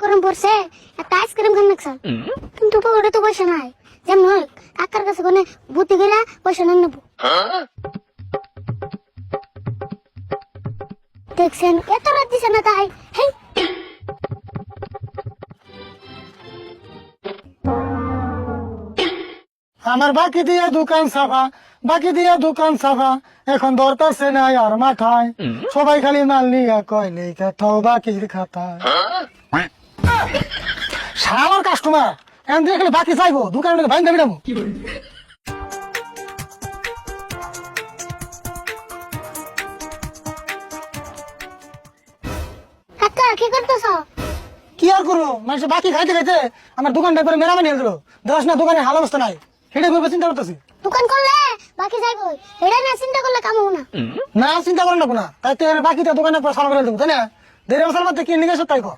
গরম পড়ছে একটা আইসক্রিম খান নাকছ কিন্তু পকেটে তো পয়সা নাই যেমন হোক কাকার কাছে কোনে বুদ্ধি করে পয়সা না নেবো দেখছেন এত রাত দিছে না তাই হেই আমার বাকি দিয়ে দোকান সাফা এখন দরকার নাই আর মাথায় সবাই খালি মাল নিয়ে কয় নেই কোথাও বাকির খাতায় শালার কাস্টমার এখন দিয়ে খালি বাকি চাইবো দোকানে ভাই দেবে কাকা কি করতেছ কি আর করবো মানুষ বাকি খাইতে খাইতে আমার দোকানটা করে মেরামে নিয়ে দিল দেখ না দোকানে হাল অবস্থা নাই সেটাই করবো চিন্তা করতেছি দোকান করলে বাকি যাইবো এটা না চিন্তা করলে কাম হবে না না চিন্তা করেন না তাই তো বাকিটা দোকানে সাল করে দেবো তাই না দেড় বছর মধ্যে কি নিয়ে তাই কো